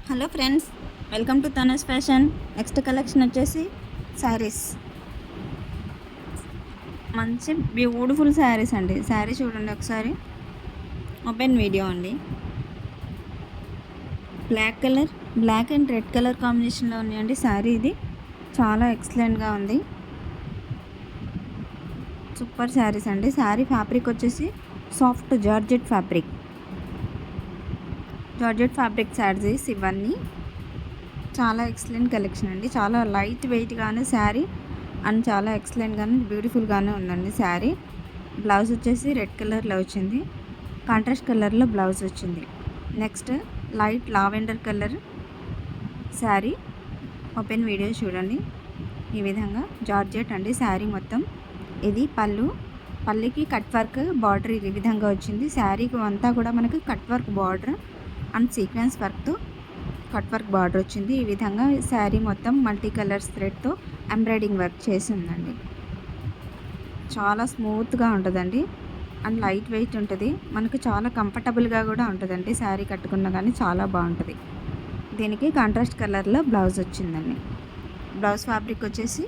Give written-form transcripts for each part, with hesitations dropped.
Hello friends, welcome to Tanas fashion. Next collection వచ్చేసి శారీస్. మంచి beautiful saris అండి. శారీ చూడండి ఒకసారి. ఓపెన్ వీడియో అండి. బ్లాక్ అండ్ రెడ్ కలర్ కాంబినేషన్లో ఉన్నాయండి. శారీ ఇది చాలా ఎక్సలెంట్గా ఉంది. సూపర్ శారీస్ అండి. శారీ ఫ్యాబ్రిక్ వచ్చేసి సాఫ్ట్ జార్జెట్ ఫ్యాబ్రిక్ శారీస్ ఇవన్నీ. చాలా ఎక్సలెంట్ కలెక్షన్ అండి. చాలా లైట్ వెయిట్గానే శారీ అండ్ చాలా ఎక్సలెంట్గానే బ్యూటిఫుల్గానే ఉందండి శారీ. బ్లౌజ్ వచ్చేసి రెడ్ కలర్లో వచ్చింది. కాంట్రాస్ట్ కలర్లో బ్లౌజ్ వచ్చింది. Next light lavender colour sari. Open video చూడండి. ఈ విధంగా జార్జెట్ అండి శారీ మొత్తం. ఇది పళ్ళుకి కట్ వర్క్ బార్డర్ ఈ విధంగా వచ్చింది. శారీకి అంతా కూడా మనకు cut work border and sequence వర్క్తో కట్ వర్క్ బార్డర్ వచ్చింది. ఈ విధంగా శారీ మొత్తం మల్టీ కలర్స్ థ్రెడ్తో ఎంబ్రాయిడింగ్ వర్క్ చేసి ఉందండి. చాలా స్మూత్గా ఉంటుందండి అండ్ లైట్ వెయిట్ ఉంటుంది. మనకు చాలా కంఫర్టబుల్గా కూడా ఉంటుందండి. శారీ కట్టుకున్నా కానీ చాలా బాగుంటుంది. దీనికి కాంట్రాస్ట్ కలర్లో బ్లౌజ్ వచ్చిందండి. బ్లౌజ్ ఫ్యాబ్రిక్ వచ్చేసి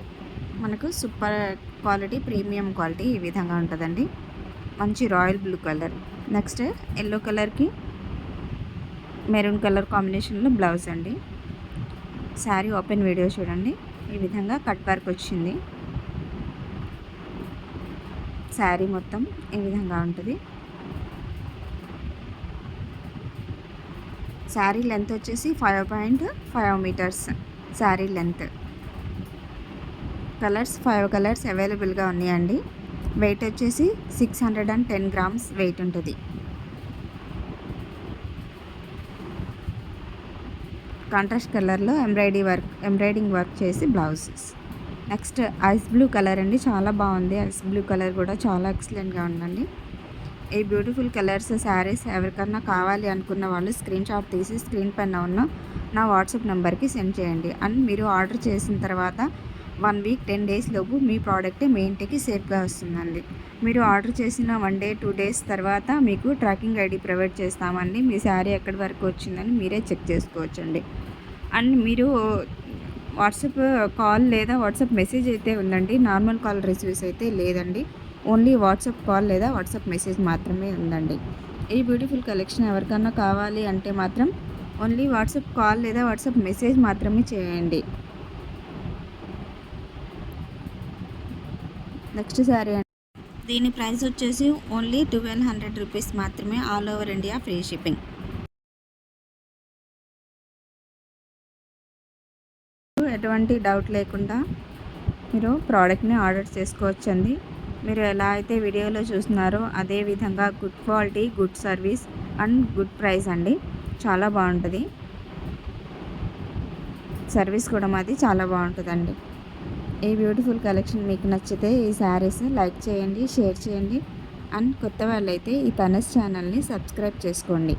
మనకు సూపర్ క్వాలిటీ, ప్రీమియం క్వాలిటీ ఈ విధంగా ఉంటుందండి. మంచి royal blue colour. Next yellow కలర్కి మెరూన్ కలర్ కాంబినేషన్లో బ్లౌజ్ అండి. శారీ ఓపెన్ వీడియో చూడండి. ఈ విధంగా కట్ వర్క్ వచ్చింది. శారీ మొత్తం ఈ విధంగా ఉంటుంది. శారీ లెంత్ వచ్చేసి 5.5 metres sari length. Colours 5 colours అవైలబుల్గా ఉన్నాయండి. వెయిట్ వచ్చేసి 610 గ్రామ్స్ వెయిట్ ఉంటుంది. కాంట్రాస్ట్ కలర్లో ఎంబ్రాయిడింగ్ వర్క్ చేసి blouses. Next ice blue colour అండి. చాలా బాగుంది. ఐస్ బ్లూ కలర్ కూడా చాలా ఎక్సలెంట్గా ఉందండి. ఈ బ్యూటిఫుల్ కలర్స్ శారీస్ ఎవరికన్నా కావాలి అనుకున్న వాళ్ళు స్క్రీన్ షాట్ తీసి స్క్రీన్ పైన ఉన్న నా వాట్సాప్ నెంబర్కి సెండ్ చేయండి. అండ్ మీరు ఆర్డర్ చేసిన తర్వాత 1 వీక్ 10 డేస్ లోపు మీ ప్రోడక్ట్ మీ ఇంటికి సేఫ్గా వస్తుందండి. మీరు ఆర్డర్ చేసిన 1 డే 2 డేస్ తర్వాత మీకు ట్రాకింగ్ ఐడి ప్రొవైడ్ చేస్తామండి. మీ శారీ ఎక్కడి వరకు వచ్చిందని మీరే చెక్ చేసుకోవచ్చండి. అండ్ మీరు వాట్సాప్ కాల్ లేదా వాట్సాప్ మెసేజ్ అయితే ఉందండి. నార్మల్ కాల్ రిసీవ్స్ అయితే లేదండి. ఓన్లీ వాట్సాప్ కాల్ లేదా వాట్సాప్ మెసేజ్ మాత్రమే ఉందండి. ఈ బ్యూటిఫుల్ కలెక్షన్ ఎవరికన్నా కావాలి అంటే మాత్రం ఓన్లీ వాట్సాప్ కాల్ లేదా వాట్సాప్ మెసేజ్ మాత్రమే చేయండి. నెక్స్ట్ శారీ అండి. దీని ప్రైస్ వచ్చేసి ఓన్లీ 1200 రూపీస్ మాత్రమే. All over India free shipping. ఎటువంటి డౌట్ లేకుండా మీరు ప్రోడక్ట్ని ఆర్డర్ చేసుకోవచ్చండి. మీరు ఎలా అయితే వీడియోలో చూస్తున్నారో అదే విధంగా good quality, good service and good price అండి. చాలా బాగుంటుంది. సర్వీస్ కూడా మాది చాలా బాగుంటుందండి. ఈ బ్యూటిఫుల్ కలెక్షన్ మీకు నచ్చితే ఈ శారీస్ లైక్ చేయండి, షేర్ చేయండి అండ్ కొత్త వాళ్ళైతే ఈ తనస్ ఛానల్ని సబ్స్క్రైబ్ చేసుకోండి.